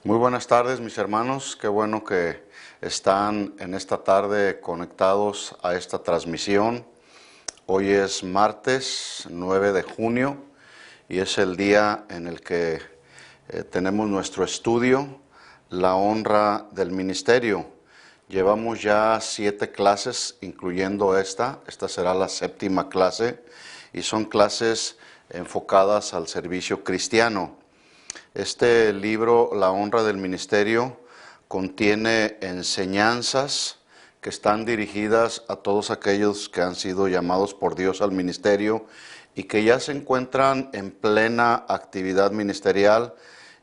Muy buenas tardes, mis hermanos. Qué bueno que están en esta tarde conectados a esta transmisión. Hoy es martes 9 de junio y es el día en el que tenemos nuestro estudio, la honra del ministerio. Llevamos ya 7 clases, incluyendo esta. Esta será la 7ª clase y son clases enfocadas al servicio cristiano. Este libro, La honra del ministerio, contiene enseñanzas que están dirigidas a todos aquellos que han sido llamados por Dios al ministerio y que ya se encuentran en plena actividad ministerial,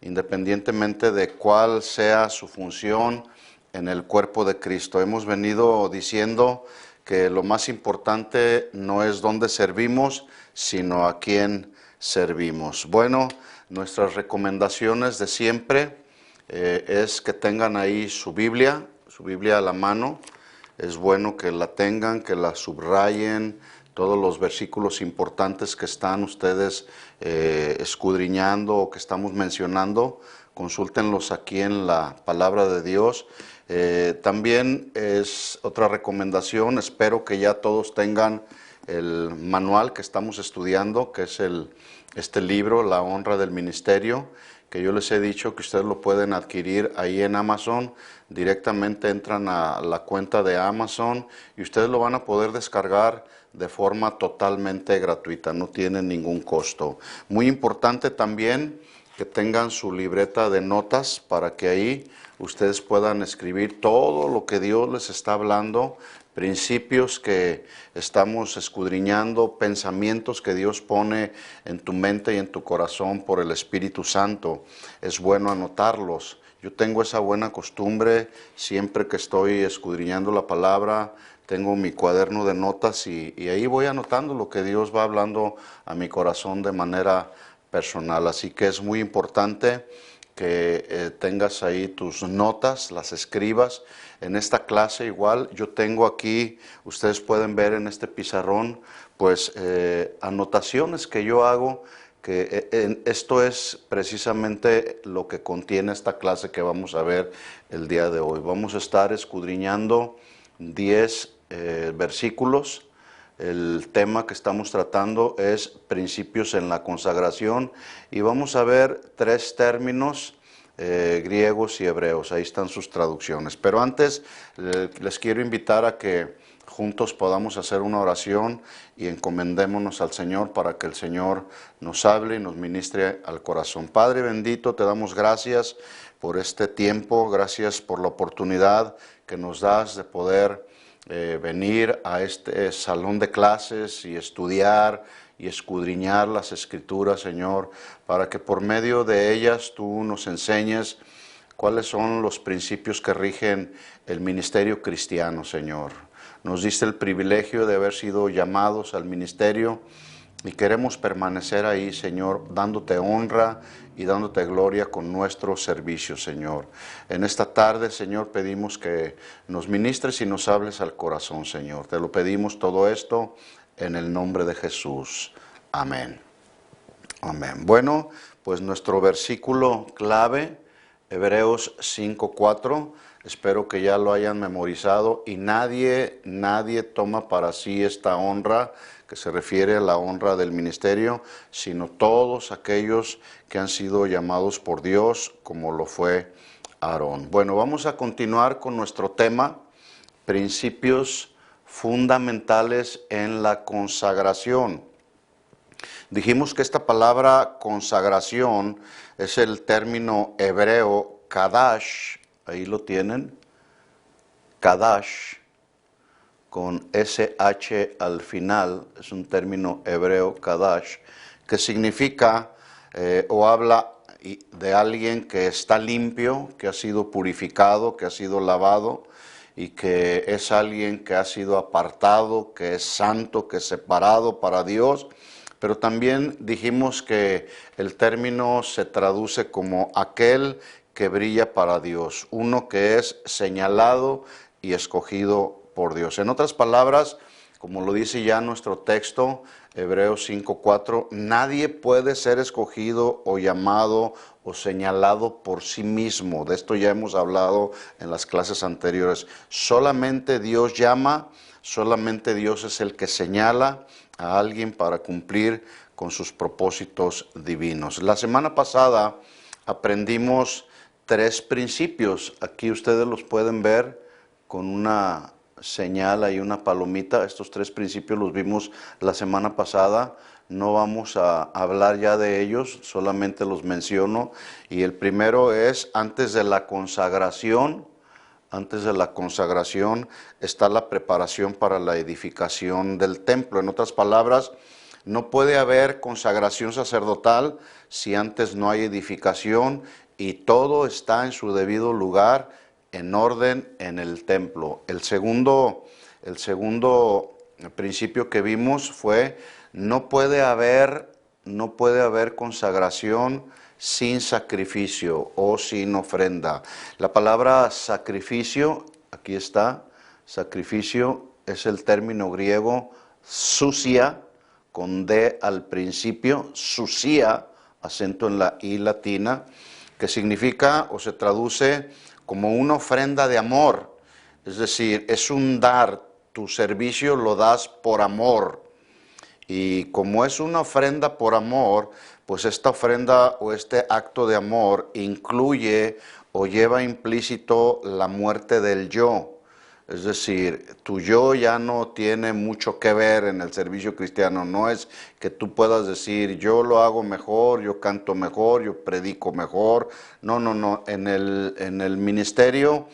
independientemente de cuál sea su función en el cuerpo de Cristo. Hemos venido diciendo que lo más importante no es dónde servimos, sino a quién servimos. Bueno, nuestras recomendaciones de siempre es que tengan ahí su Biblia a la mano. Es bueno que la tengan, que la subrayen, todos los versículos importantes que están ustedes escudriñando o que estamos mencionando, consúltenlos aquí en la palabra de Dios. También es otra recomendación, espero que ya todos tengan el manual que estamos estudiando, que es este libro, La honra del ministerio, que yo les he dicho que ustedes lo pueden adquirir ahí en Amazon. Directamente entran a la cuenta de Amazon y ustedes lo van a poder descargar de forma totalmente gratuita, no tiene ningún costo. Muy importante también que tengan su libreta de notas para que ahí ustedes puedan escribir todo lo que Dios les está hablando, principios que estamos escudriñando, pensamientos que Dios pone en tu mente y en tu corazón por el Espíritu Santo. Es bueno anotarlos. Yo tengo esa buena costumbre, siempre que estoy escudriñando la palabra, tengo mi cuaderno de notas y ahí voy anotando lo que Dios va hablando a mi corazón de manera personal. Así que es muy importante que tengas ahí tus notas, las escribas. En esta clase igual, yo tengo aquí, ustedes pueden ver en este pizarrón, pues anotaciones que yo hago, que esto es precisamente lo que contiene esta clase que vamos a ver el día de hoy. Vamos a estar escudriñando 10 versículos. El tema que estamos tratando es principios en la consagración y vamos a ver 3 términos griegos y hebreos. Ahí están sus traducciones. Pero antes les quiero invitar a que juntos podamos hacer una oración y encomendémonos al Señor para que el Señor nos hable y nos ministre al corazón. Padre bendito, te damos gracias por este tiempo, gracias por la oportunidad que nos das de poder venir a este salón de clases y estudiar y escudriñar las Escrituras, Señor, para que por medio de ellas tú nos enseñes cuáles son los principios que rigen el ministerio cristiano, Señor. Nos diste el privilegio de haber sido llamados al ministerio y queremos permanecer ahí, Señor, dándote honra y dándote gloria con nuestro servicio, Señor. En esta tarde, Señor, pedimos que nos ministres y nos hables al corazón, Señor. Te lo pedimos todo esto en el nombre de Jesús. Amén. Amén. Bueno, pues nuestro versículo clave, Hebreos 5:4, espero que ya lo hayan memorizado. Y nadie toma para sí esta honra, que se refiere a la honra del ministerio, sino todos aquellos que han sido llamados por Dios, como lo fue Aarón. Bueno, vamos a continuar con nuestro tema, principios fundamentales en la consagración. Dijimos que esta palabra consagración es el término hebreo kadash, ahí lo tienen, kadash, con SH al final, es un término hebreo kadash, que significa o habla de alguien que está limpio, que ha sido purificado, que ha sido lavado, y que es alguien que ha sido apartado, que es santo, que es separado para Dios. Pero también dijimos que el término se traduce como aquel que brilla para Dios, uno que es señalado y escogido por Dios. En otras palabras, como lo dice ya nuestro texto, Hebreos 5:4, nadie puede ser escogido o llamado o señalado por sí mismo. De esto ya hemos hablado en las clases anteriores. Solamente Dios llama, solamente Dios es el que señala a alguien para cumplir con sus propósitos divinos. La semana pasada aprendimos 3 principios. Aquí ustedes los pueden ver con una señal y una palomita. Estos 3 principios los vimos la semana pasada. No vamos a hablar ya de ellos, solamente los menciono. Y el primero es, antes de la consagración está la preparación para la edificación del templo. En otras palabras, no puede haber consagración sacerdotal si antes no hay edificación y todo está en su debido lugar, en orden en el templo. El segundo principio que vimos fue, no puede haber consagración sin sacrificio o sin ofrenda. La palabra sacrificio, aquí está, sacrificio es el término griego sucia, con D al principio, sucia, acento en la I latina, que significa o se traduce como una ofrenda de amor, es decir, es un dar, tu servicio lo das por amor. Y como es una ofrenda por amor, pues esta ofrenda o este acto de amor incluye o lleva implícito la muerte del yo. Es decir, tu yo ya no tiene mucho que ver en el servicio cristiano. No es que tú puedas decir, yo lo hago mejor, yo canto mejor, yo predico mejor. No, no, no. En el ministerio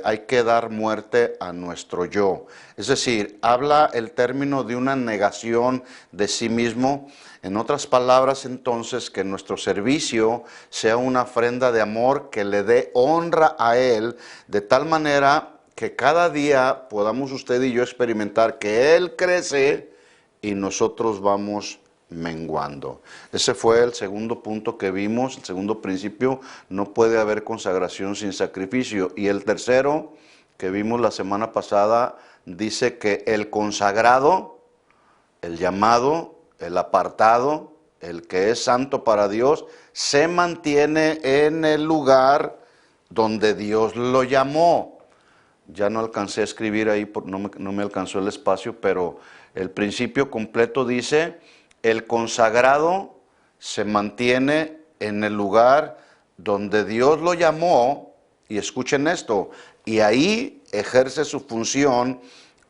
hay que dar muerte a nuestro yo. Es decir, habla el término de una negación de sí mismo. En otras palabras, entonces, que nuestro servicio sea una ofrenda de amor que le dé honra a Él, de tal manera que cada día podamos usted y yo experimentar que Él crece y nosotros vamos menguando. Ese fue el segundo punto que vimos, el segundo principio, no puede haber consagración sin sacrificio. Y el tercero, que vimos la semana pasada, dice que el consagrado, el llamado, el apartado, el que es santo para Dios, se mantiene en el lugar donde Dios lo llamó. Ya no alcancé a escribir ahí, no me alcanzó el espacio, pero el principio completo dice, el consagrado se mantiene en el lugar donde Dios lo llamó, y escuchen esto, y ahí ejerce su función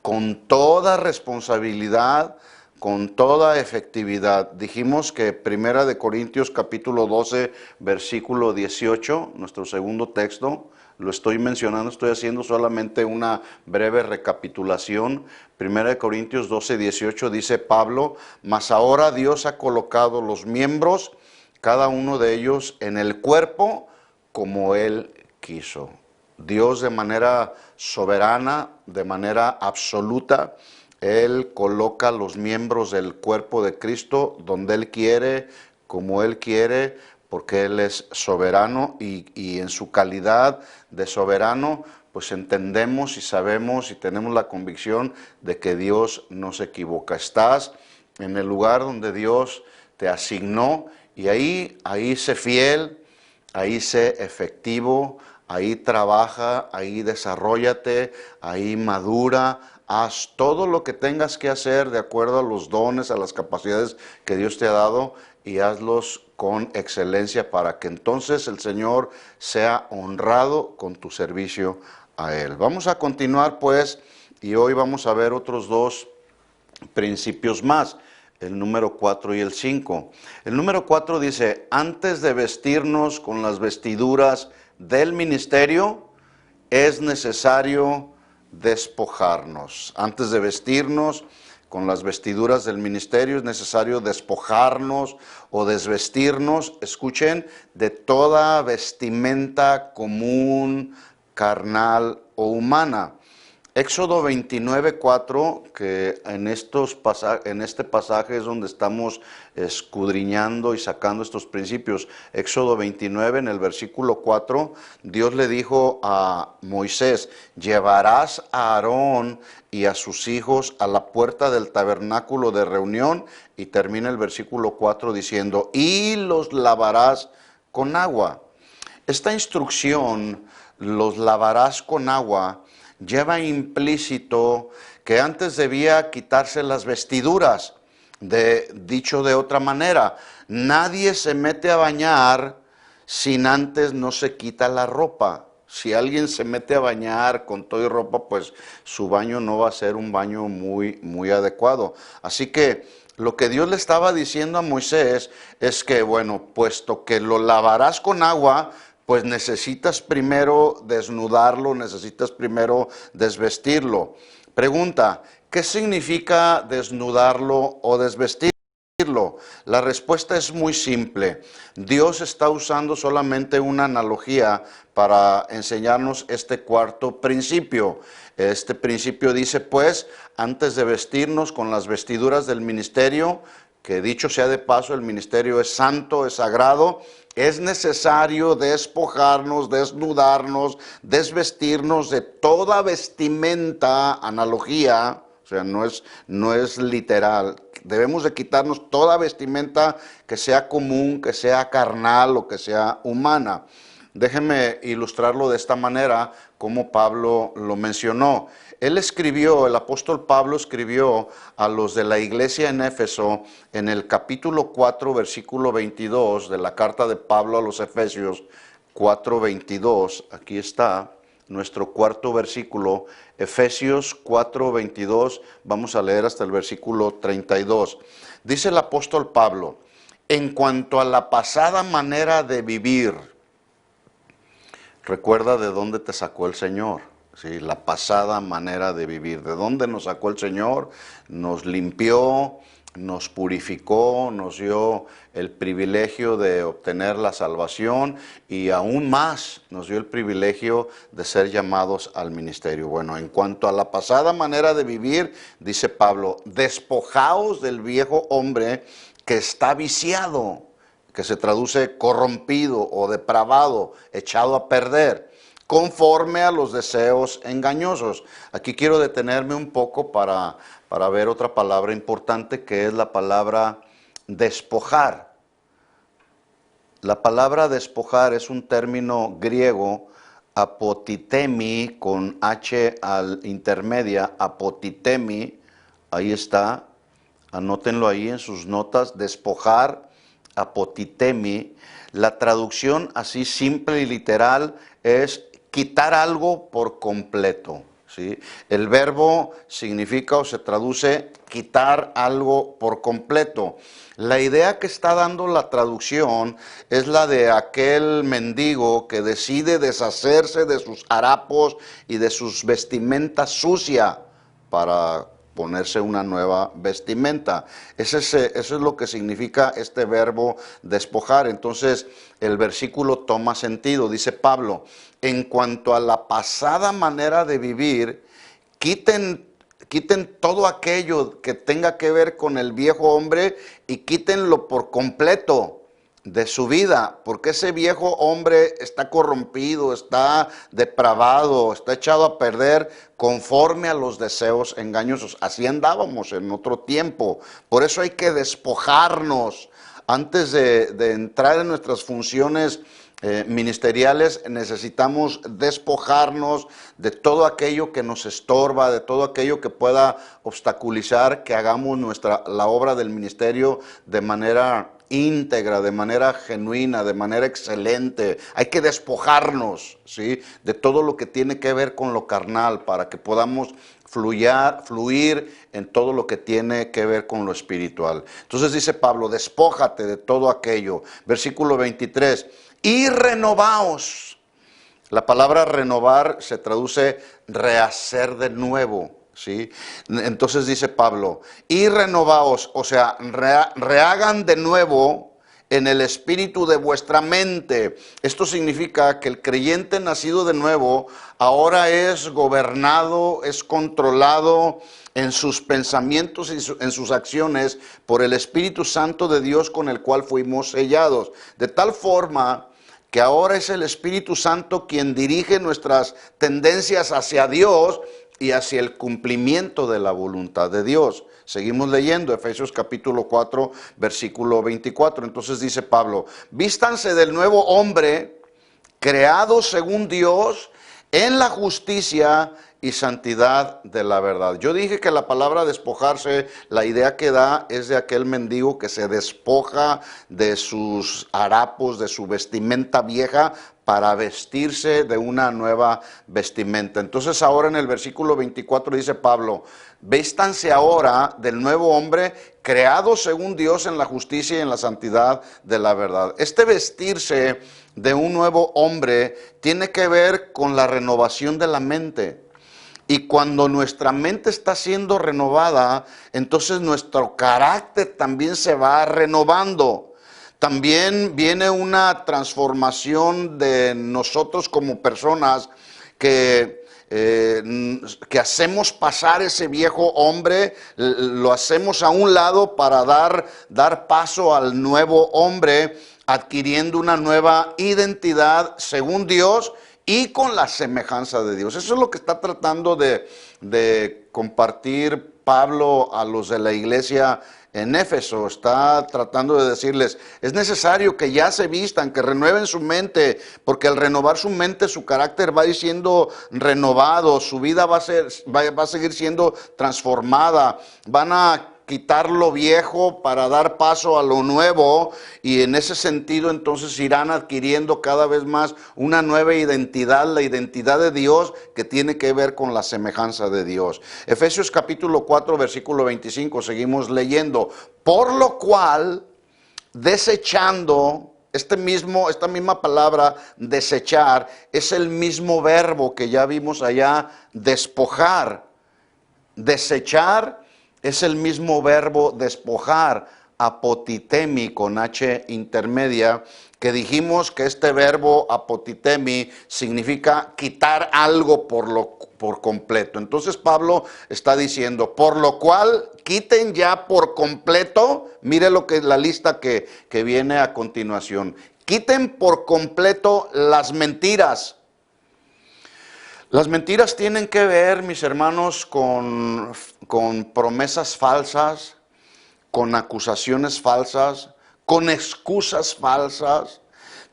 con toda responsabilidad, con toda efectividad. Dijimos que 1 Corintios capítulo 12, versículo 18, nuestro segundo texto, lo estoy mencionando, estoy haciendo solamente una breve recapitulación. 1 Corintios 12, 18 dice Pablo, mas ahora Dios ha colocado los miembros, cada uno de ellos en el cuerpo como Él quiso. Dios de manera soberana, de manera absoluta, Él coloca los miembros del cuerpo de Cristo donde Él quiere, como Él quiere, porque Él es soberano y en su calidad de soberano, pues entendemos y sabemos y tenemos la convicción de que Dios no se equivoca. Estás en el lugar donde Dios te asignó y ahí sé fiel, ahí sé efectivo, ahí trabaja, ahí desarróllate, ahí madura, haz todo lo que tengas que hacer de acuerdo a los dones, a las capacidades que Dios te ha dado y hazlos con excelencia para que entonces el Señor sea honrado con tu servicio a Él. Vamos a continuar pues y hoy vamos a ver otros 2 principios más, el número 4 y el 5. El número 4 dice, antes de vestirnos con las vestiduras del ministerio, es necesario despojarnos. Antes de vestirnos con las vestiduras del ministerio, es necesario despojarnos o desvestirnos, escuchen, de toda vestimenta común, carnal o humana. Éxodo 29:4, que en este pasaje es donde estamos escudriñando y sacando estos principios. Éxodo 29, en el versículo 4, Dios le dijo a Moisés: llevarás a Aarón y a sus hijos a la puerta del tabernáculo de reunión, y termina el versículo 4 diciendo: y los lavarás con agua. Esta instrucción, los lavarás con agua, lleva implícito que antes debía quitarse las vestiduras. Dicho de otra manera, nadie se mete a bañar sin antes no se quita la ropa. Si alguien se mete a bañar con todo y ropa, pues su baño no va a ser un baño muy adecuado. Así que lo que Dios le estaba diciendo a Moisés es que, bueno, puesto que lo lavarás con agua, pues necesitas primero desnudarlo, necesitas primero desvestirlo. Pregunta: ¿qué significa desnudarlo o desvestirlo? La respuesta es muy simple. Dios está usando solamente una analogía para enseñarnos este cuarto principio. Este principio dice, pues, antes de vestirnos con las vestiduras del ministerio, que dicho sea de paso, el ministerio es santo, es sagrado, es necesario despojarnos, desnudarnos, desvestirnos de toda vestimenta, analogía, o sea, no es literal. Debemos de quitarnos toda vestimenta que sea común, que sea carnal o que sea humana. Déjenme ilustrarlo de esta manera, como Pablo lo mencionó. El apóstol Pablo escribió a los de la iglesia en Éfeso en el capítulo 4, versículo 22 de la carta de Pablo a los Efesios 4:22. Aquí está nuestro cuarto versículo, Efesios 4:22, vamos a leer hasta el versículo 32. Dice el apóstol Pablo: en cuanto a la pasada manera de vivir, recuerda de dónde te sacó el Señor. Sí, la pasada manera de vivir. ¿De dónde nos sacó el Señor? Nos limpió, nos purificó, nos dio el privilegio de obtener la salvación y aún más nos dio el privilegio de ser llamados al ministerio. Bueno, en cuanto a la pasada manera de vivir, dice Pablo: despojaos del viejo hombre que está viciado, que se traduce corrompido o depravado, echado a perder, conforme a los deseos engañosos. Aquí quiero detenerme un poco para ver otra palabra importante, que es la palabra despojar. La palabra despojar es un término griego, apotitemi, con H al intermedia, apotitemi, ahí está, anótenlo ahí en sus notas, despojar, apotitemi. La traducción así simple y literal es quitar algo por completo, ¿sí? El verbo significa o se traduce quitar algo por completo. La idea que está dando la traducción es la de aquel mendigo que decide deshacerse de sus harapos y de sus vestimentas sucia para ponerse una nueva vestimenta. Eso es lo que significa este verbo despojar. Entonces el versículo toma sentido. Dice Pablo: en cuanto a la pasada manera de vivir, quiten todo aquello que tenga que ver con el viejo hombre y quítenlo por completo de su vida, porque ese viejo hombre está corrompido, está depravado, está echado a perder conforme a los deseos engañosos. Así andábamos en otro tiempo. Por eso hay que despojarnos. Antes de entrar en nuestras funciones ministeriales, necesitamos despojarnos de todo aquello que nos estorba, de todo aquello que pueda obstaculizar que hagamos la obra del ministerio de manera íntegra, de manera genuina, de manera excelente. Hay que despojarnos, ¿sí?, de todo lo que tiene que ver con lo carnal para que podamos fluir en todo lo que tiene que ver con lo espiritual. Entonces dice Pablo: despójate de todo aquello. Versículo 23, y renovaos. La palabra renovar se traduce rehacer de nuevo, ¿sí? Entonces dice Pablo: y renovaos, o sea, rehagan de nuevo en el espíritu de vuestra mente. Esto significa que el creyente nacido de nuevo ahora es gobernado, es controlado en sus pensamientos y en sus acciones por el Espíritu Santo de Dios con el cual fuimos sellados. De tal forma que ahora es el Espíritu Santo quien dirige nuestras tendencias hacia Dios y hacia el cumplimiento de la voluntad de Dios. Seguimos leyendo Efesios capítulo 4, versículo 24. Entonces dice Pablo: vístanse del nuevo hombre, creado según Dios, en la justicia y santidad de la verdad. Yo dije que la palabra despojarse, la idea que da es de aquel mendigo que se despoja de sus harapos, de su vestimenta vieja, para vestirse de una nueva vestimenta. Entonces ahora en el versículo 24 dice Pablo: vístanse ahora del nuevo hombre, creado según Dios en la justicia y en la santidad de la verdad. Este vestirse de un nuevo hombre tiene que ver con la renovación de la mente. Y cuando nuestra mente está siendo renovada, entonces nuestro carácter también se va renovando. También viene una transformación de nosotros como personas que hacemos pasar ese viejo hombre, lo hacemos a un lado para dar paso al nuevo hombre, adquiriendo una nueva identidad según Dios y con la semejanza de Dios. Eso es lo que está tratando de compartir Pablo a los de la iglesia en Éfeso. Está tratando de decirles: es necesario que ya se vistan, que renueven su mente, porque al renovar su mente, su carácter va a ir siendo renovado, su vida va a seguir siendo transformada. Van a quitar lo viejo para dar paso a lo nuevo, y en ese sentido entonces irán adquiriendo cada vez más una nueva identidad, la identidad de Dios, que tiene que ver con la semejanza de Dios. Efesios capítulo 4 versículo 25, seguimos leyendo: por lo cual, desechando, esta misma palabra desechar es el mismo verbo que ya vimos allá, despojar. Desechar es el mismo verbo despojar, apotitemi con H intermedia, que dijimos que este verbo apotitemi significa quitar algo por completo. Entonces Pablo está diciendo: por lo cual quiten ya por completo, mire lo que es la lista que viene a continuación. Quiten por completo las mentiras. Las mentiras tienen que ver, mis hermanos, con promesas falsas, con acusaciones falsas, con excusas falsas.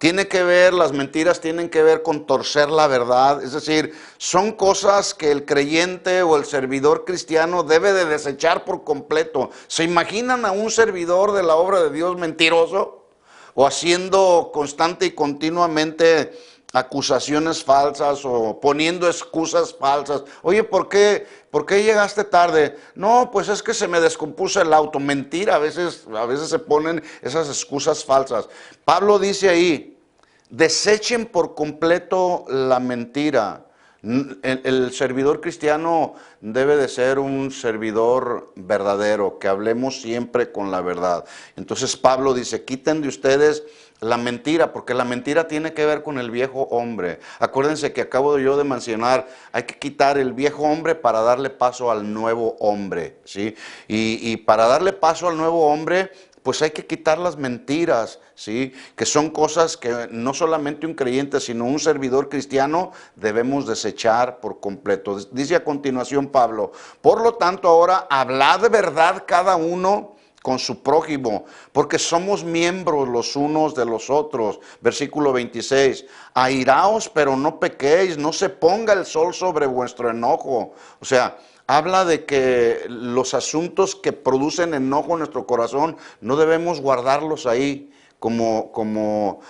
Las mentiras tienen que ver con torcer la verdad. Es decir, son cosas que el creyente o el servidor cristiano debe de desechar por completo. ¿Se imaginan a un servidor de la obra de Dios mentiroso? O haciendo constante y continuamente acusaciones falsas o poniendo excusas falsas. Oye, ¿por qué llegaste tarde? No, pues es que se me descompuso el auto. Mentira, a veces se ponen esas excusas falsas. Pablo dice ahí: desechen por completo la mentira. El servidor cristiano debe de ser un servidor verdadero, que hablemos siempre con la verdad. Entonces Pablo dice: quiten de ustedes la mentira, porque la mentira tiene que ver con el viejo hombre. Acuérdense que acabo yo de mencionar, hay que quitar el viejo hombre para darle paso al nuevo hombre, ¿sí? Y para darle paso al nuevo hombre, pues hay que quitar las mentiras, ¿sí? Que son cosas que no solamente un creyente, sino un servidor cristiano debemos desechar por completo. Dice a continuación Pablo: por lo tanto ahora hablad de verdad cada uno con su prójimo, porque somos miembros los unos de los otros. Versículo 26, airaos pero no pequéis, no se ponga el sol sobre vuestro enojo. O sea, habla de que los asuntos que producen enojo en nuestro corazón no debemos guardarlos ahí como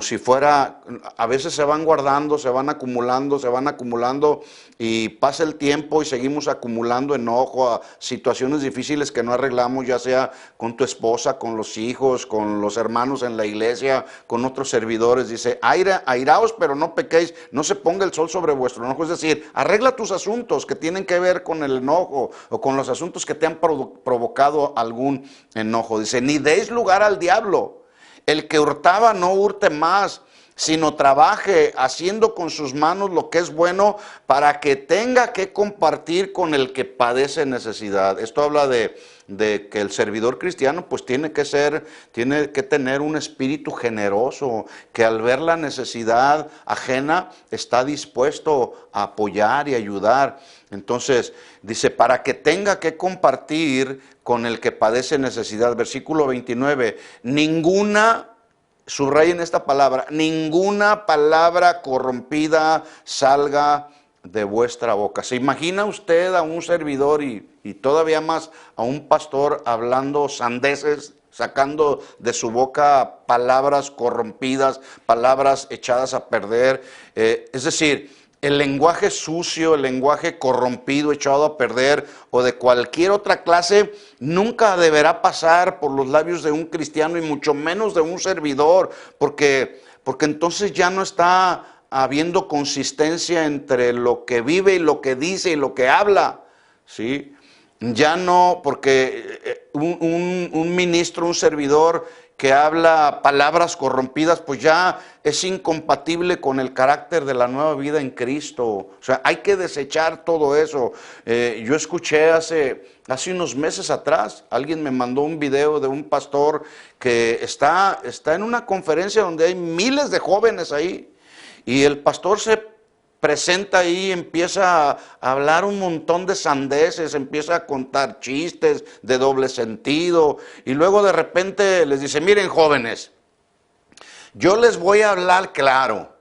si fuera. A veces se van guardando, se van acumulando y pasa el tiempo y seguimos acumulando enojo a situaciones difíciles que no arreglamos, ya sea con tu esposa, con los hijos, con los hermanos en la iglesia, con otros servidores. Dice: airaos pero no pequéis, no se ponga el sol sobre vuestro enojo. Es decir, arregla tus asuntos que tienen que ver con el enojo o con los asuntos que te han provocado algún enojo. Dice: ni deis lugar al diablo. El que hurtaba no hurte más, sino trabaje haciendo con sus manos lo que es bueno para que tenga que compartir con el que padece necesidad. Esto habla de que el servidor cristiano pues tiene que tener un espíritu generoso, que al ver la necesidad ajena está dispuesto a apoyar y ayudar. Entonces dice, para que tenga que compartir con el que padece necesidad. Versículo 29, subrayen esta palabra, ninguna palabra corrompida salga de vuestra boca. ¿Se imagina usted a un servidor y todavía más a un pastor hablando sandeces, sacando de su boca palabras corrompidas, palabras echadas a perder? Es decir, el lenguaje sucio, el lenguaje corrompido, echado a perder, o de cualquier otra clase, nunca deberá pasar por los labios de un cristiano y mucho menos de un servidor, porque entonces ya no está habiendo consistencia entre lo que vive y lo que dice y lo que habla, ¿sí? Ya no, porque un ministro, un servidor que habla palabras corrompidas, pues ya es incompatible con el carácter de la nueva vida en Cristo. O sea, hay que desechar todo eso. Yo escuché hace unos meses atrás, alguien me mandó un video de un pastor que está en una conferencia donde hay miles de jóvenes ahí, y el pastor se presenta ahí, empieza a hablar un montón de sandeces, empieza a contar chistes de doble sentido, y luego de repente les dice, miren jóvenes, yo les voy a hablar claro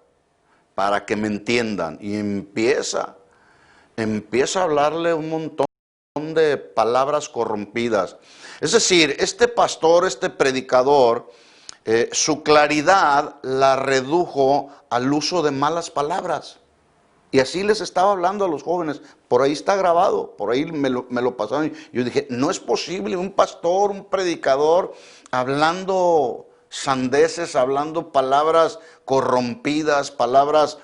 para que me entiendan, y empieza a hablarle un montón de palabras corrompidas. Es decir, este pastor, este predicador, su claridad la redujo al uso de malas palabras. Y así les estaba hablando a los jóvenes. Por ahí está grabado, por ahí me lo pasaron. Yo dije, no es posible un pastor, un predicador, hablando sandeces, hablando palabras corrompidas, palabras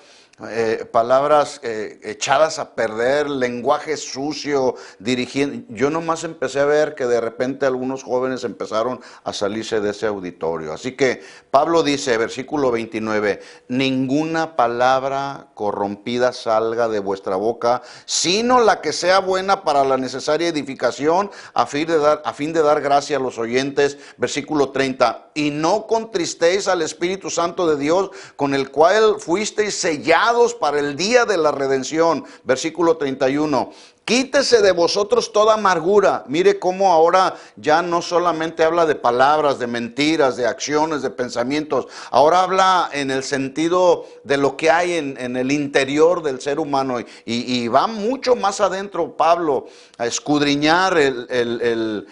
echadas a perder, lenguaje sucio, dirigiendo. Yo nomás empecé a ver que de repente algunos jóvenes empezaron a salirse de ese auditorio. Así que Pablo dice, versículo 29, ninguna palabra corrompida salga de vuestra boca, sino la que sea buena para la necesaria edificación, a fin de dar gracia a los oyentes. Versículo 30, y no contristéis al Espíritu Santo de Dios, con el cual fuisteis sellados para el día de la redención. Versículo 31. Quítese de vosotros toda amargura. Mire cómo ahora ya no solamente habla de palabras, de mentiras, de acciones, de pensamientos. Ahora habla en el sentido de lo que hay en el interior del ser humano. Y va mucho más adentro Pablo a escudriñar el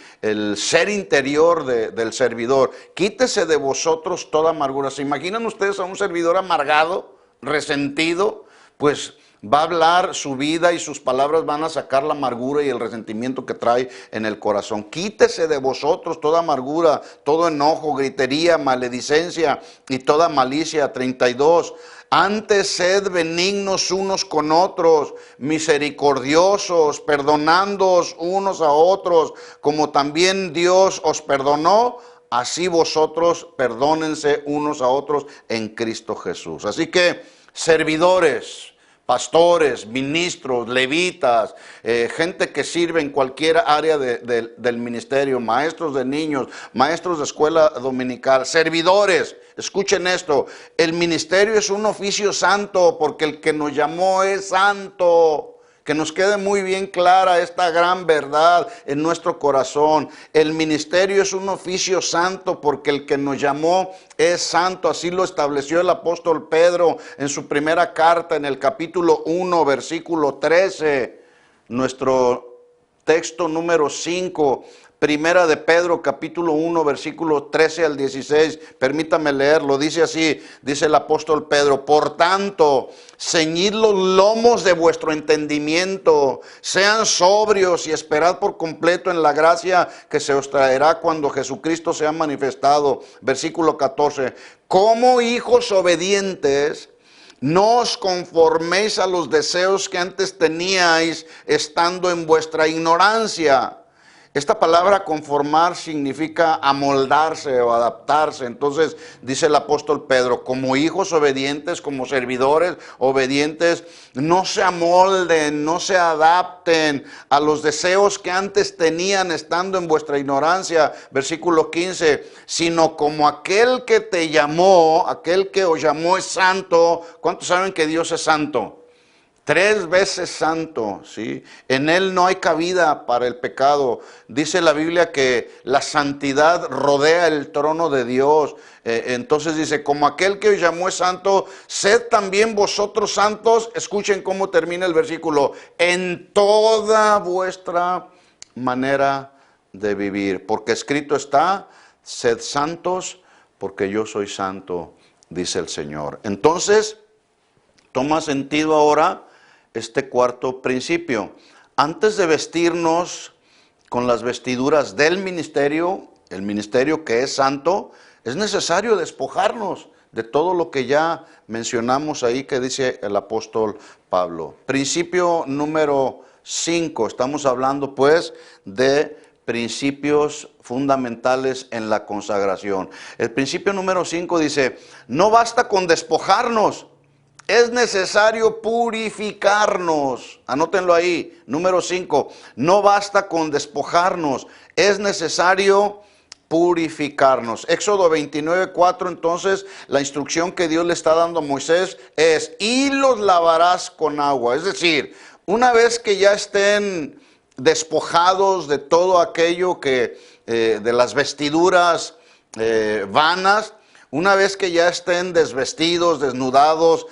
ser interior del servidor. Quítese de vosotros toda amargura. ¿Se imaginan ustedes a un servidor amargado, resentido? Pues va a hablar su vida y sus palabras van a sacar la amargura y el resentimiento que trae en el corazón. Quítese de vosotros toda amargura, todo enojo, gritería, maledicencia y toda malicia. 32. Antes sed benignos unos con otros, misericordiosos, perdonándoos unos a otros, como también Dios os perdonó, así vosotros perdónense unos a otros en Cristo Jesús. Así que servidores, pastores, ministros, levitas, gente que sirve en cualquier área del ministerio, maestros de niños, maestros de escuela dominical, servidores, escuchen esto, el ministerio es un oficio santo porque el que nos llamó es santo. Que nos quede muy bien clara esta gran verdad en nuestro corazón. El ministerio es un oficio santo porque el que nos llamó es santo. Así lo estableció el apóstol Pedro en su primera carta, en el capítulo 1, versículo 13. Nuestro texto número 5. Primera de Pedro, capítulo 1, versículo 13 al 16. Permítame leerlo. Dice así, dice el apóstol Pedro: por tanto, ceñid los lomos de vuestro entendimiento, sean sobrios y esperad por completo en la gracia que se os traerá cuando Jesucristo sea manifestado. Versículo 14. Como hijos obedientes, no os conforméis a los deseos que antes teníais estando en vuestra ignorancia. Esta palabra conformar significa amoldarse o adaptarse. Entonces dice el apóstol Pedro, como hijos obedientes, como servidores obedientes, no se amolden, no se adapten a los deseos que antes tenían estando en vuestra ignorancia, versículo 15, sino como aquel que te llamó, aquel que os llamó es santo. ¿Cuántos saben que Dios es santo? 3 veces santo, ¿sí? En Él no hay cabida para el pecado. Dice la Biblia que la santidad rodea el trono de Dios. Entonces dice, como aquel que os llamó es santo, sed también vosotros santos. Escuchen cómo termina el versículo. En toda vuestra manera de vivir. Porque escrito está, sed santos, porque yo soy santo, dice el Señor. Entonces, toma sentido ahora este cuarto principio. Antes de vestirnos con las vestiduras del ministerio, el ministerio que es santo, es necesario despojarnos de todo lo que ya mencionamos ahí que dice el apóstol Pablo. Principio número 5, estamos hablando pues de principios fundamentales en la consagración. El principio número 5 dice, no basta con despojarnos, es necesario purificarnos. Anótenlo ahí, número 5. No basta con despojarnos, es necesario purificarnos. Éxodo 29:4, entonces, la instrucción que Dios le está dando a Moisés es, y los lavarás con agua. Es decir, una vez que ya estén despojados de todo aquello que, de las vestiduras vanas, una vez que ya estén desvestidos, desnudados,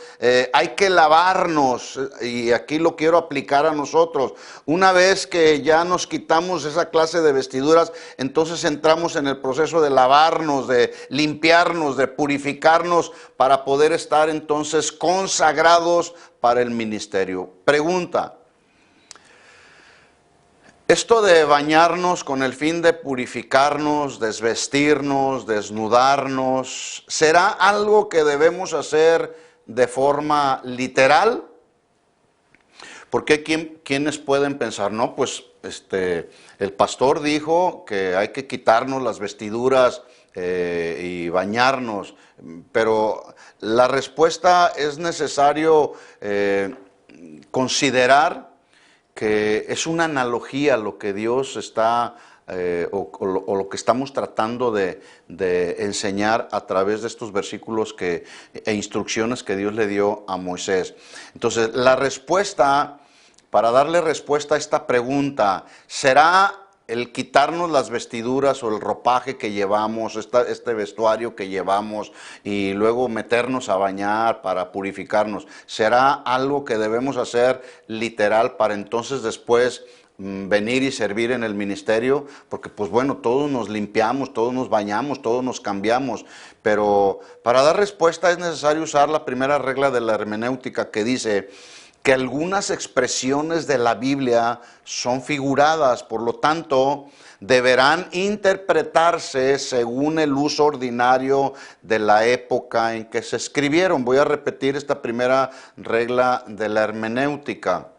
hay que lavarnos, y aquí lo quiero aplicar a nosotros. Una vez que ya nos quitamos esa clase de vestiduras, entonces entramos en el proceso de lavarnos, de limpiarnos, de purificarnos, para poder estar entonces consagrados para el ministerio. Pregunta. Esto de bañarnos con el fin de purificarnos, desvestirnos, desnudarnos, ¿será algo que debemos hacer de forma literal? Porque quienes pueden pensar, no, pues el pastor dijo que hay que quitarnos las vestiduras y bañarnos, pero la respuesta es necesario considerar que es una analogía lo que Dios está, o lo que estamos tratando de enseñar a través de estos versículos e instrucciones que Dios le dio a Moisés. Entonces, la respuesta, para darle respuesta a esta pregunta, ¿será el quitarnos las vestiduras o el ropaje que llevamos, este vestuario que llevamos, y luego meternos a bañar para purificarnos, será algo que debemos hacer literal para entonces después venir y servir en el ministerio? Porque pues bueno, todos nos limpiamos, todos nos bañamos, todos nos cambiamos, pero para dar respuesta es necesario usar la primera regla de la hermenéutica, que dice que algunas expresiones de la Biblia son figuradas, por lo tanto, deberán interpretarse según el uso ordinario de la época en que se escribieron. Voy a repetir esta primera regla de la hermenéutica.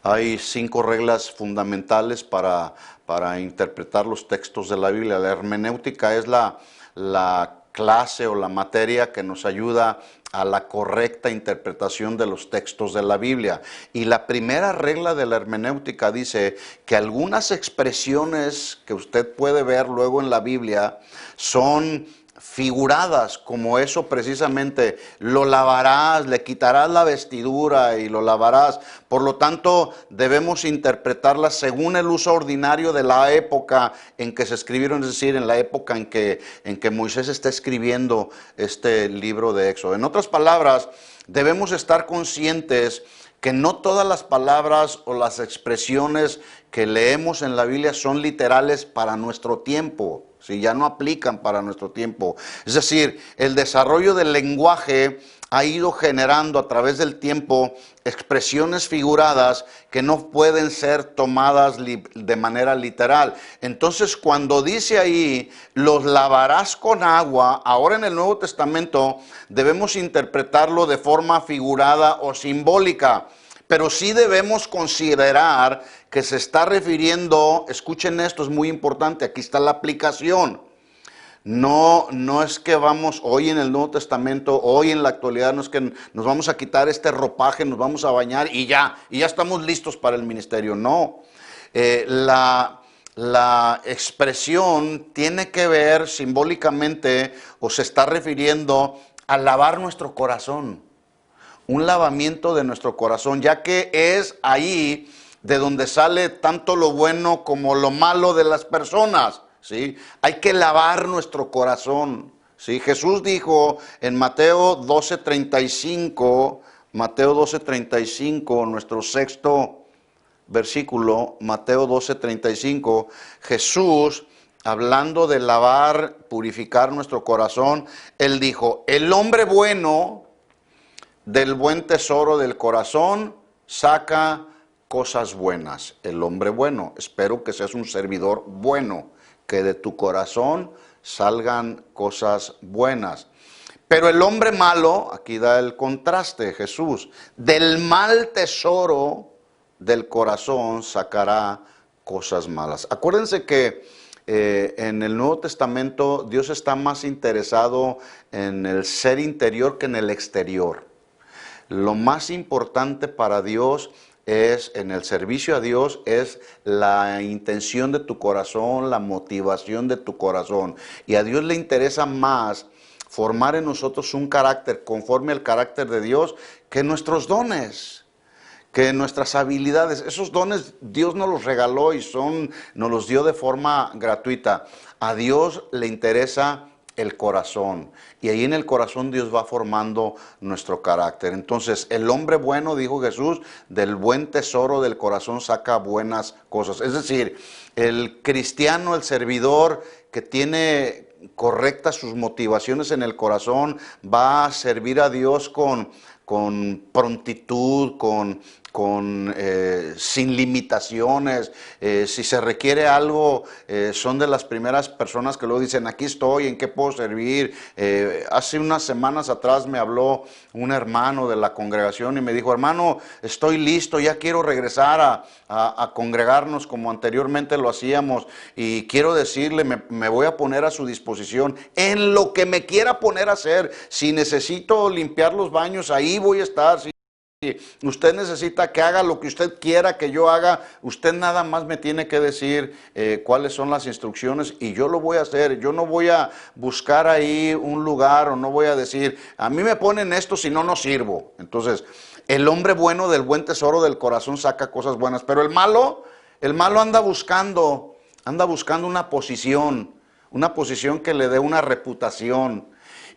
Hay 5 reglas fundamentales para interpretar los textos de la Biblia. La hermenéutica es la clase o la materia que nos ayuda a la correcta interpretación de los textos de la Biblia. Y la primera regla de la hermenéutica dice que algunas expresiones que usted puede ver luego en la Biblia son figuradas, como eso precisamente, lo lavarás, le quitarás la vestidura y lo lavarás. Por lo tanto, debemos interpretarlas según el uso ordinario de la época en que se escribieron, es decir, en la época en que Moisés está escribiendo este libro de Éxodo. En otras palabras, debemos estar conscientes que no todas las palabras o las expresiones que leemos en la Biblia son literales para nuestro tiempo. Si ya no aplican para nuestro tiempo. Es decir, el desarrollo del lenguaje ha ido generando a través del tiempo expresiones figuradas que no pueden ser tomadas de manera literal. Entonces, cuando dice ahí, los lavarás con agua, ahora en el Nuevo Testamento debemos interpretarlo de forma figurada o simbólica. Pero sí debemos considerar que se está refiriendo, escuchen esto, es muy importante, aquí está la aplicación. No, no es que vamos hoy en el Nuevo Testamento, hoy en la actualidad, no es que nos vamos a quitar este ropaje, nos vamos a bañar y ya estamos listos para el ministerio. No, la expresión tiene que ver simbólicamente o se está refiriendo a lavar nuestro corazón, un lavamiento de nuestro corazón, ya que es ahí de donde sale tanto lo bueno como lo malo de las personas. ¿Sí? Hay que lavar nuestro corazón. ¿Sí? Jesús dijo en Mateo 12:35, Mateo 12:35, nuestro sexto versículo, Mateo 12:35, Jesús, hablando de lavar, purificar nuestro corazón, Él dijo, el hombre bueno del buen tesoro del corazón saca cosas buenas. El hombre bueno, espero que seas un servidor bueno, que de tu corazón salgan cosas buenas. Pero el hombre malo, aquí da el contraste Jesús, del mal tesoro del corazón sacará cosas malas. Acuérdense que en el Nuevo Testamento Dios está más interesado en el ser interior que en el exterior. Lo más importante para Dios es, en el servicio a Dios, es la intención de tu corazón, la motivación de tu corazón. Y a Dios le interesa más formar en nosotros un carácter conforme al carácter de Dios que nuestros dones, que nuestras habilidades. Esos dones Dios nos los regaló y nos los dio de forma gratuita. A Dios le interesa el corazón, y ahí en el corazón Dios va formando nuestro carácter. Entonces, el hombre bueno, dijo Jesús, del buen tesoro del corazón saca buenas cosas. Es decir, el cristiano, el servidor que tiene correctas sus motivaciones en el corazón, va a servir a Dios con prontitud, sin limitaciones. Si se requiere algo, son de las primeras personas que luego dicen, aquí estoy, ¿en qué puedo servir? Hace unas semanas atrás me habló un hermano de la congregación y me dijo, hermano, estoy listo, ya quiero regresar a congregarnos como anteriormente lo hacíamos, y quiero decirle, me voy a poner a su disposición en lo que me quiera poner a hacer. Si necesito limpiar los baños, ahí voy a estar. Si usted necesita que haga lo que usted quiera que yo haga, usted nada más me tiene que decir cuáles son las instrucciones y yo lo voy a hacer. Yo no voy a buscar ahí un lugar, o no voy a decir, a mí me ponen esto, si no, no sirvo. Entonces, el hombre bueno del buen tesoro del corazón saca cosas buenas, pero el malo anda buscando una posición que le dé una reputación.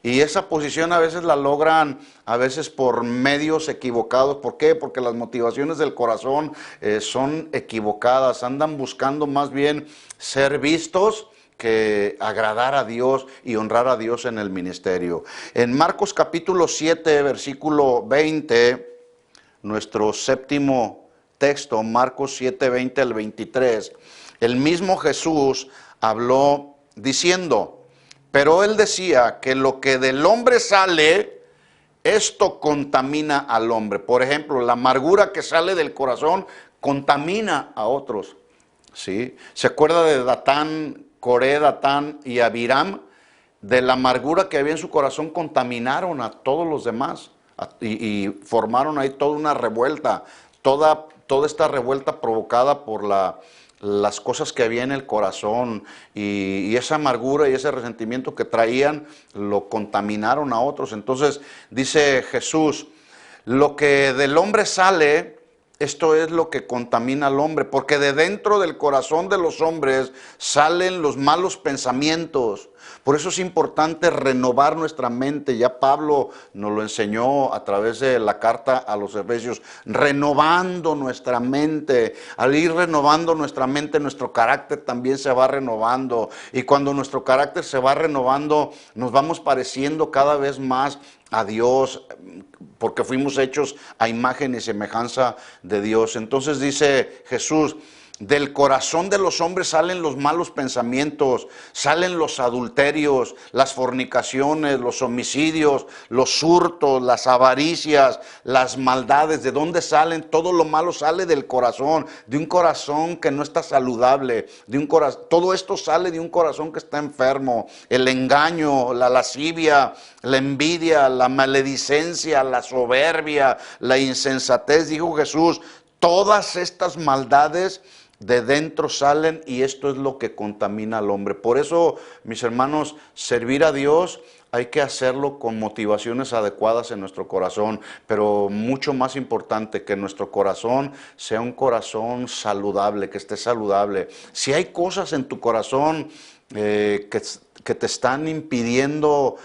Y esa posición a veces la logran, a veces por medios equivocados. ¿Por qué? Porque las motivaciones del corazón son equivocadas. Andan buscando más bien ser vistos que agradar a Dios y honrar a Dios en el ministerio. En Marcos capítulo 7, versículo 20, nuestro séptimo texto, Marcos 7, 20 al 23, el mismo Jesús habló diciendo, pero él decía que lo que del hombre sale, esto contamina al hombre. Por ejemplo, la amargura que sale del corazón contamina a otros. ¿Sí? ¿Se acuerda de Datán, Coré, Datán y Abiram? De la amargura que había en su corazón contaminaron a todos los demás y formaron ahí toda una revuelta. Toda esta revuelta provocada por las cosas que había en el corazón, y esa amargura y ese resentimiento que traían lo contaminaron a otros. Entonces dice Jesús, lo que del hombre sale, esto es lo que contamina al hombre, porque de dentro del corazón de los hombres salen los malos pensamientos. Por eso es importante renovar nuestra mente. Ya Pablo nos lo enseñó a través de la carta a los Efesios, renovando nuestra mente. Al ir renovando nuestra mente, nuestro carácter también se va renovando. Y cuando nuestro carácter se va renovando, nos vamos pareciendo cada vez más a Dios, porque fuimos hechos a imagen y semejanza de Dios. Entonces dice Jesús, Del corazón de los hombres salen los malos pensamientos, salen los adulterios, las fornicaciones, los homicidios, los hurtos, las avaricias, las maldades. ¿De dónde salen? Todo lo malo sale del corazón, de un corazón que no está saludable, todo esto sale de un corazón que está enfermo. El engaño, la lascivia, la envidia, la maledicencia, la soberbia, la insensatez, dijo Jesús. Todas estas maldades de dentro salen y esto es lo que contamina al hombre. Por eso, mis hermanos, servir a Dios hay que hacerlo con motivaciones adecuadas en nuestro corazón, pero mucho más importante, que nuestro corazón sea un corazón saludable, que esté saludable. Si hay cosas en tu corazón que te están impidiendo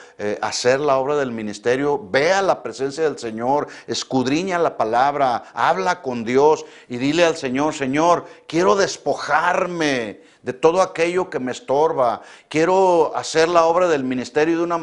hacer la obra del ministerio, ve a la presencia del Señor, escudriña la palabra, habla con Dios y dile al Señor: Señor, quiero despojarme de todo aquello que me estorba, quiero hacer la obra del ministerio de una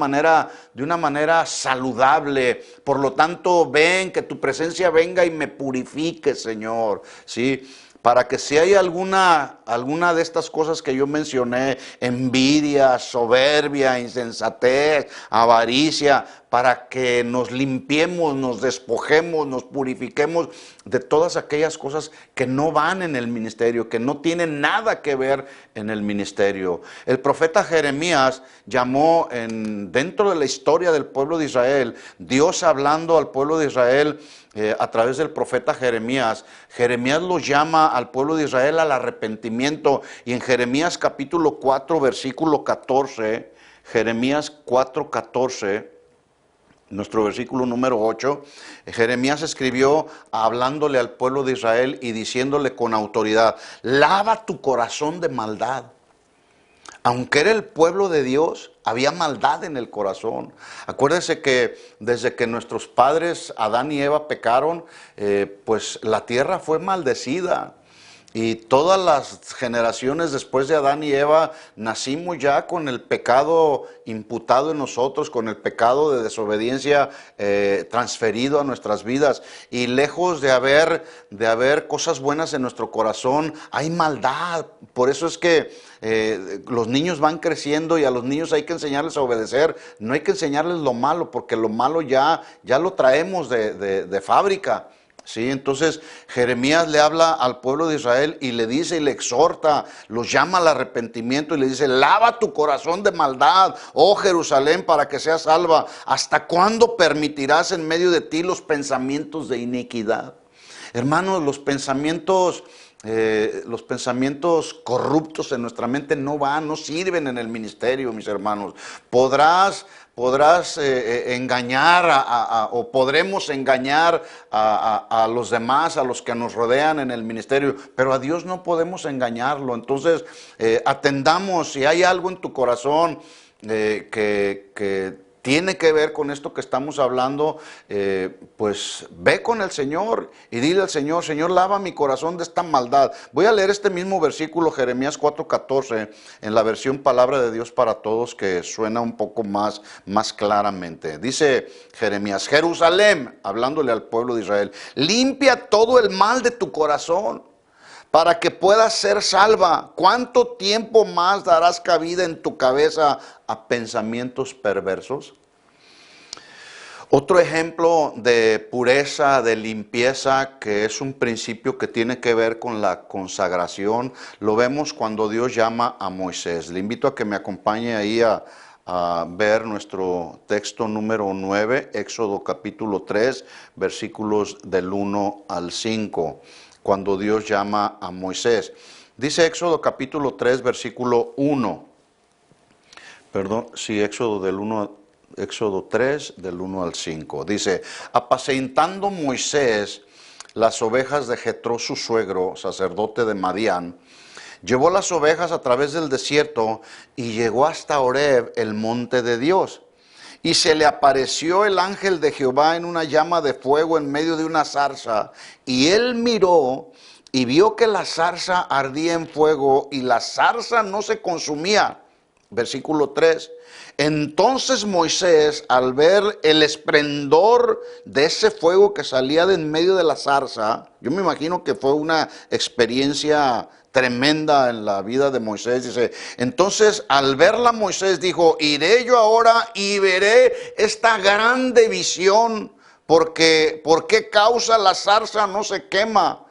manera saludable. Por lo tanto, ven, que tu presencia venga y me purifique, Señor, ¿sí? Para que si hay alguna de estas cosas que yo mencioné, envidia, soberbia, insensatez, avaricia, para que nos limpiemos, nos despojemos, nos purifiquemos de todas aquellas cosas que no van en el ministerio, que no tienen nada que ver en el ministerio. El profeta Jeremías llamó dentro de la historia del pueblo de Israel, Dios hablando al pueblo de Israel, a través del profeta Jeremías. Jeremías lo llama al pueblo de Israel al arrepentimiento, y en Jeremías capítulo 4 versículo 14, Jeremías 4:14, nuestro versículo número 8, Jeremías escribió hablándole al pueblo de Israel y diciéndole con autoridad: lava tu corazón de maldad. Aunque era el pueblo de Dios, había maldad en el corazón. Acuérdense que desde que nuestros padres Adán y Eva pecaron, pues la tierra fue maldecida. Y todas las generaciones después de Adán y Eva nacimos ya con el pecado imputado en nosotros, con el pecado de desobediencia transferido a nuestras vidas. Y lejos de haber cosas buenas en nuestro corazón, hay maldad. Por eso es que los niños van creciendo y a los niños hay que enseñarles a obedecer. No hay que enseñarles lo malo, porque lo malo ya lo traemos de fábrica. Sí, entonces Jeremías le habla al pueblo de Israel y le dice y le exhorta, los llama al arrepentimiento y le dice: lava tu corazón de maldad, oh Jerusalén, para que seas salva. ¿Hasta cuándo permitirás en medio de ti los pensamientos de iniquidad? Hermanos, los pensamientos corruptos en nuestra mente no sirven en el ministerio, mis hermanos. Podrás engañar o podremos engañar a los demás, a los que nos rodean en el ministerio, pero a Dios no podemos engañarlo. Entonces, atendamos. Si hay algo en tu corazón que tiene que ver con esto que estamos hablando, pues ve con el Señor y dile al Señor: Señor, lava mi corazón de esta maldad. Voy a leer este mismo versículo, Jeremías 4:14, en la versión Palabra de Dios para Todos, que suena un poco más claramente. Dice Jeremías: Jerusalén, hablándole al pueblo de Israel, limpia todo el mal de tu corazón, para que puedas ser salva. ¿Cuánto tiempo más darás cabida en tu cabeza a pensamientos perversos? Otro ejemplo de pureza, de limpieza, que es un principio que tiene que ver con la consagración, lo vemos cuando Dios llama a Moisés. Le invito a que me acompañe ahí a ver nuestro texto número 9, Éxodo capítulo 3, versículos del 1 al 5. Cuando Dios llama a Moisés. Dice Éxodo capítulo 3, versículo 1. Éxodo 3, del 1 al 5. Dice: apacentando Moisés las ovejas de Jetro su suegro, sacerdote de Madián, llevó las ovejas a través del desierto y llegó hasta Horeb, el monte de Dios. Y se le apareció el ángel de Jehová en una llama de fuego en medio de una zarza. Y él miró y vio que la zarza ardía en fuego y la zarza no se consumía. Versículo 3. Entonces Moisés, al ver el esplendor de ese fuego que salía de en medio de la zarza, yo me imagino que fue una experiencia tremenda en la vida de Moisés, dice, entonces al verla Moisés dijo, iré yo ahora y veré esta grande visión, porque ¿por qué causa la zarza no se quema?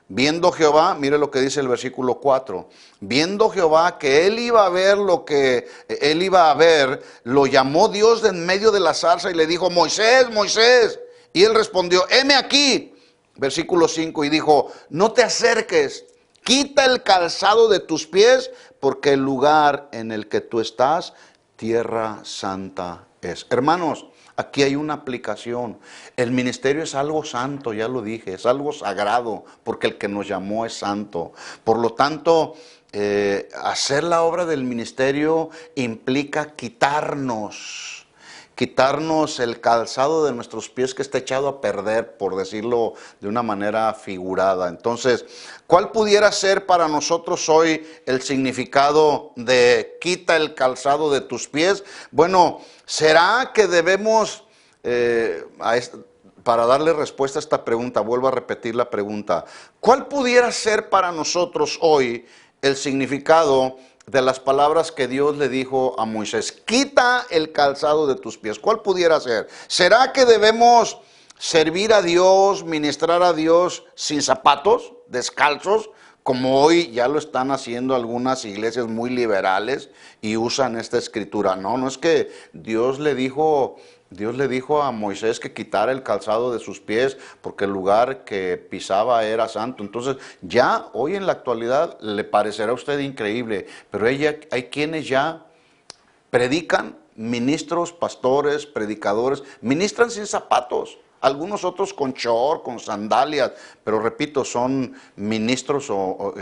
Viendo Jehová, mire lo que dice el versículo 4, viendo Jehová que él iba a ver lo que él iba a ver, lo llamó Dios de en medio de la zarza y le dijo, Moisés, Moisés. Y él respondió, heme aquí. Versículo 5, y dijo, no te acerques, quita el calzado de tus pies, porque el lugar en el que tú estás, tierra santa es. Hermanos, aquí hay una aplicación. El ministerio es algo santo, ya lo dije, es algo sagrado, porque el que nos llamó es santo. Por lo tanto, hacer la obra del ministerio implica quitarnos el calzado de nuestros pies que está echado a perder, por decirlo de una manera figurada. Entonces, ¿cuál pudiera ser para nosotros hoy el significado de quita el calzado de tus pies? Bueno, ¿será que debemos, para darle respuesta a esta pregunta, vuelvo a repetir la pregunta, ¿cuál pudiera ser para nosotros hoy el significado de las palabras que Dios le dijo a Moisés? Quita el calzado de tus pies. ¿Cuál pudiera ser? ¿Será que debemos servir a Dios, ministrar a Dios sin zapatos, descalzos, como hoy ya lo están haciendo algunas iglesias muy liberales y usan esta escritura? No, no es que Dios le dijo a Moisés que quitara el calzado de sus pies porque el lugar que pisaba era santo. Entonces, ya hoy en la actualidad le parecerá a usted increíble, pero hay quienes ya predican, ministros, pastores, predicadores, ministran sin zapatos. Algunos otros con short, con sandalias, pero repito, son ministros o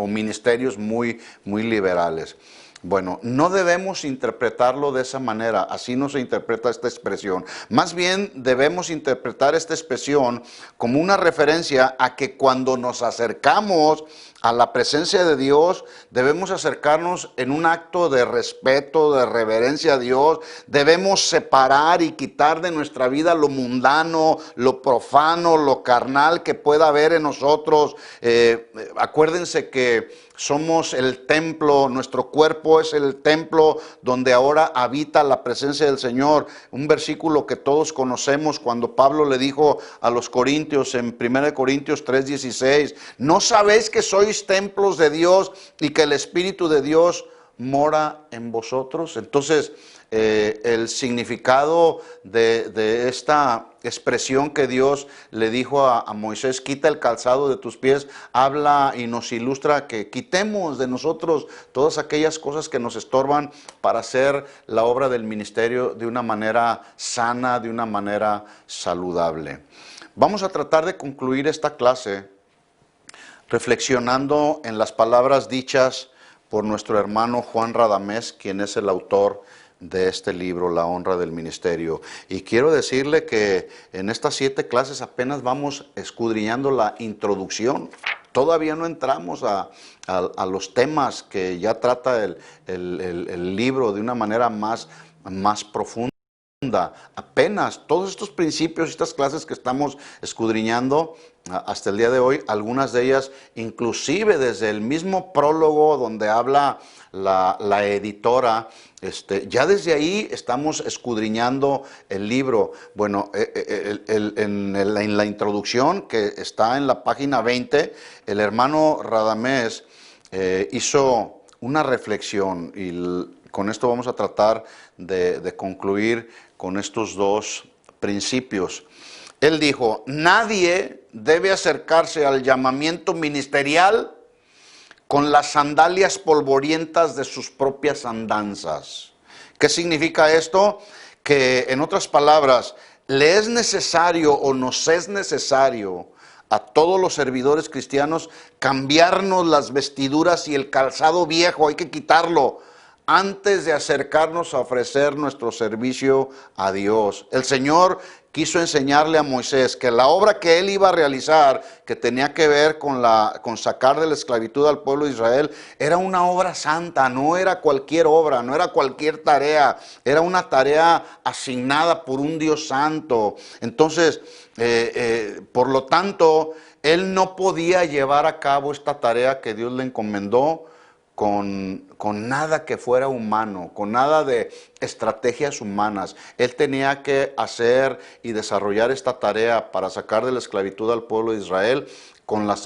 ministerios muy liberales. Bueno, no debemos interpretarlo de esa manera, así no se interpreta esta expresión. Más bien debemos interpretar esta expresión como una referencia a que cuando nos acercamos a la presencia de Dios, debemos acercarnos en un acto de respeto, de reverencia a Dios. Debemos separar y quitar de nuestra vida lo mundano, lo profano, lo carnal que pueda haber en nosotros. Acuérdense que somos el templo, nuestro cuerpo es el templo donde ahora habita la presencia del Señor. Un versículo que todos conocemos cuando Pablo le dijo a los corintios en 1 Corintios 3:16, ¿no sabéis que sois templos de Dios y que el Espíritu de Dios mora en vosotros? Entonces, el significado de esta expresión que Dios le dijo a Moisés, quita el calzado de tus pies, habla y nos ilustra que quitemos de nosotros todas aquellas cosas que nos estorban para hacer la obra del ministerio de una manera sana, de una manera saludable. Vamos a tratar de concluir esta clase reflexionando en las palabras dichas por nuestro hermano Juan Radamés, quien es el autor de este libro, La honra del ministerio. Y quiero decirle que en estas 7 clases apenas vamos escudriñando la introducción. Todavía no entramos a los temas que ya trata el libro de una manera más profunda. Apenas todos estos principios, estas clases que estamos escudriñando hasta el día de hoy, algunas de ellas inclusive desde el mismo prólogo donde habla la editora, ya desde ahí estamos escudriñando el libro. Bueno, en la introducción que está en la página 20, el hermano Radamés hizo una reflexión y con esto vamos a tratar de concluir con estos 2 principios. Él dijo, nadie debe acercarse al llamamiento ministerial con las sandalias polvorientas de sus propias andanzas. ¿Qué significa esto? Que en otras palabras, le es necesario o nos es necesario a todos los servidores cristianos cambiarnos las vestiduras y el calzado viejo, hay que quitarlo antes de acercarnos a ofrecer nuestro servicio a Dios. El Señor quiso enseñarle a Moisés que la obra que él iba a realizar, que tenía que ver con sacar de la esclavitud al pueblo de Israel, era una obra santa, no era cualquier obra, no era cualquier tarea, era una tarea asignada por un Dios santo. Entonces, por lo tanto, él no podía llevar a cabo esta tarea que Dios le encomendó con nada que fuera humano, con nada de estrategias humanas. Él tenía que hacer y desarrollar esta tarea para sacar de la esclavitud al pueblo de Israel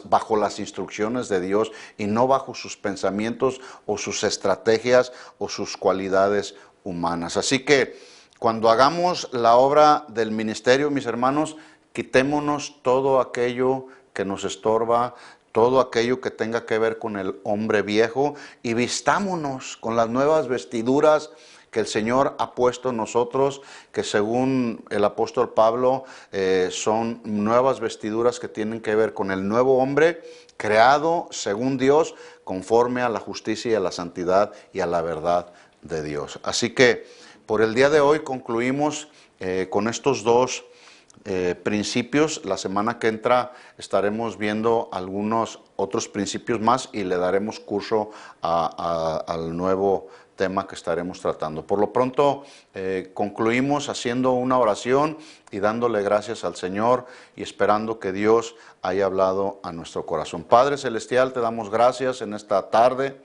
bajo las instrucciones de Dios y no bajo sus pensamientos o sus estrategias o sus cualidades humanas. Así que cuando hagamos la obra del ministerio, mis hermanos, quitémonos todo aquello que nos estorba, todo aquello que tenga que ver con el hombre viejo y vistámonos con las nuevas vestiduras que el Señor ha puesto en nosotros, que según el apóstol Pablo son nuevas vestiduras que tienen que ver con el nuevo hombre creado según Dios, conforme a la justicia y a la santidad y a la verdad de Dios. Así que por el día de hoy concluimos con estos dos principios. La semana que entra estaremos viendo algunos otros principios más y le daremos curso al nuevo tema que estaremos tratando. Por lo pronto concluimos haciendo una oración y dándole gracias al Señor y esperando que Dios haya hablado a nuestro corazón. Padre Celestial, te damos gracias en esta tarde.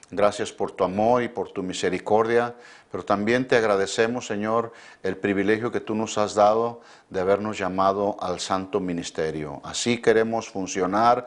Gracias por tu amor y por tu misericordia, pero también te agradecemos, Señor, el privilegio que tú nos has dado de habernos llamado al santo ministerio. Así queremos funcionar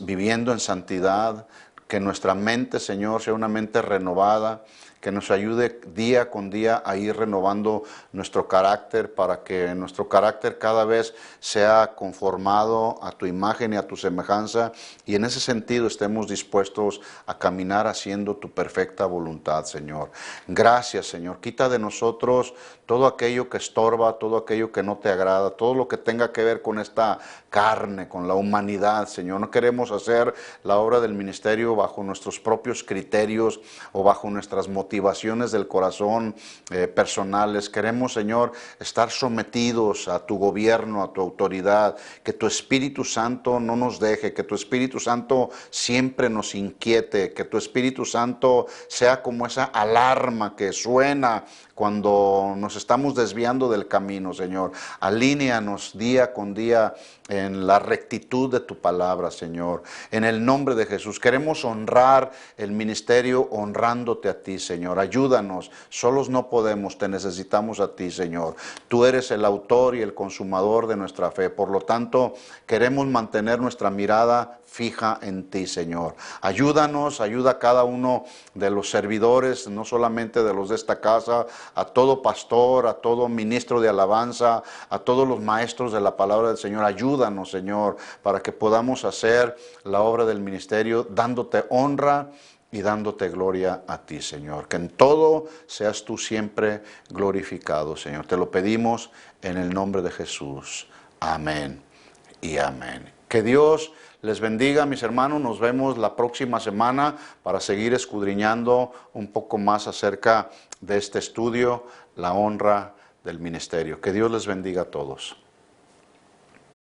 viviendo en santidad, que nuestra mente, Señor, sea una mente renovada, que nos ayude día con día a ir renovando nuestro carácter para que nuestro carácter cada vez sea conformado a tu imagen y a tu semejanza y en ese sentido estemos dispuestos a caminar haciendo tu perfecta voluntad, Señor. Gracias, Señor. Quita de nosotros todo aquello que estorba, todo aquello que no te agrada, todo lo que tenga que ver con esta carne, con la humanidad, Señor. No queremos hacer la obra del ministerio bajo nuestros propios criterios o bajo nuestras motivaciones del corazón personales. Queremos, Señor, estar sometidos a tu gobierno, a tu autoridad, que tu Espíritu Santo no nos deje, que tu Espíritu Santo siempre nos inquiete, que tu Espíritu Santo sea como esa alarma que suena cuando nos estamos desviando del camino, Señor. Alíneanos día con día en la rectitud de tu palabra, Señor. En el nombre de Jesús, queremos honrar el ministerio honrándote a ti, Señor. Ayúdanos, solos no podemos, te necesitamos a ti, Señor. Tú eres el autor y el consumador de nuestra fe. Por lo tanto, queremos mantener nuestra mirada fija en ti, Señor. Ayúdanos, ayuda a cada uno de los servidores, no solamente de los de esta casa, a todo pastor, a todo ministro de alabanza, a todos los maestros de la palabra del Señor. Ayúdanos, Señor, para que podamos hacer la obra del ministerio dándote honra y dándote gloria a ti, Señor. Que en todo seas tú siempre glorificado, Señor. Te lo pedimos en el nombre de Jesús. Amén y amén. Que Dios les bendiga, mis hermanos. Nos vemos la próxima semana para seguir escudriñando un poco más acerca de este estudio, la honra del ministerio. Que Dios les bendiga a todos.